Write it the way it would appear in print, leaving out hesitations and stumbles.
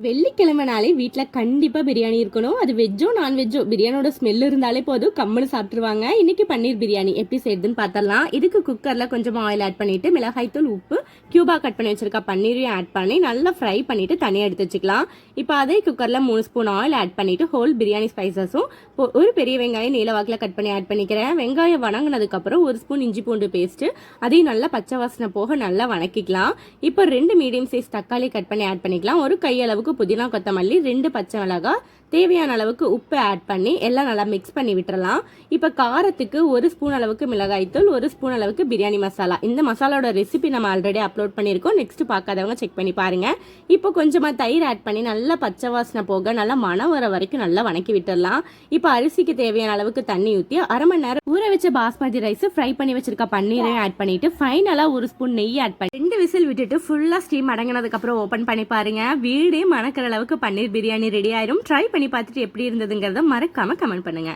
வெள்ளிக்கிழமைனாலே வீட்டில் கண்டிப்பாக பிரியாணி இருக்கணும். அது வெஜ்ஜோ நான்வெஜ்ஜோ பிரியாணியோட ஸ்மெல் இருந்தாலே போதும் கம்முன்னு சாப்பிட்ருவாங்க. இன்னைக்கு பன்னீர் பிரியாணி எப்படி செய்யுதுன்னு பார்த்தரலாம். இதுக்கு குக்கரில் கொஞ்சம் ஆயில் ஆட் பண்ணிட்டு மிளகாய்த்தூள், உப்பு, கியூபா கட் பண்ணி வச்சிருக்க பன்னீரையும் ஆட் பண்ணி நல்லா ஃப்ரை பண்ணிட்டு தனியாக எடுத்து வச்சுக்கலாம். இப்போ அதே குக்கரில் 3 ஸ்பூன் ஆயில் ஆட் பண்ணிட்டு ஹோல் பிரியாணி ஸ்பைசஸும் ஒரு பெரிய வெங்காயம் நீளவாக்கில் கட் பண்ணி ஆட் பண்ணிக்கிறேன். வெங்காயம் வணங்கினதுக்கப்புறம் 1 ஸ்பூன் இஞ்சி பூண்டு பேஸ்ட்டு அதையும் நல்லா பச்சை வாசனை போக நல்லா வணக்கிக்கலாம். இப்போ 2 மீடியம் சைஸ் தக்காளி கட் பண்ணி ஆட் பண்ணிக்கலாம். ஒரு கையளவு புதினா கொத்தமல்லி, 2 பச்சை மிளகாய், தேவையான அளவுக்கு உப்பு ஆட் பண்ணி எல்லாம் நல்லா மிக்ஸ் பண்ணி விட்டுறலாம். இப்போ காரத்துக்கு 1 ஸ்பூன் அளவுக்கு மிளகாய்த்தூள், 1 ஸ்பூன் அளவுக்கு பிரியாணி மசாலா. இந்த மசாலாவோட ரெசிபி நம்ம ஆல்ரெடி அப்லோட் பண்ணியிருக்கோம். நெக்ஸ்ட் பார்க்காதவங்க செக் பண்ணி பாருங்க. இப்போ கொஞ்சமா தயிர் ஆட் பண்ணி நல்லா பச்சை வாசனை போக நல்லா மணம் வர வரைக்கும் நல்லா வணக்கி விட்டுடலாம். இப்போ அரிசிக்கு தேவையான அளவுக்கு தண்ணி ஊற்றி 1/2 மணி நேரம் ஊற வச்ச பாஸ்மதி ரைஸ் ஃப்ரை பண்ணி வச்சிருக்க பன்னீரையும் ஆட் பண்ணிட்டு ஃபைனலா 1 ஸ்பூன் நெய் ஆட் பண்ணி 2 விசில் விட்டுட்டு ஃபுல்லா ஸ்டீம் அடங்கினதுக்கு அப்புறம் ஓபன் பண்ணி பாருங்க. வீடே மணக்கிற அளவுக்கு பன்னீர் பிரியாணி ரெடி ஆயிரும். ட்ரை பண்ணி பார்த்துட்டு எப்படி இருந்ததுங்கிறத மறக்காம கமெண்ட் பண்ணுங்க.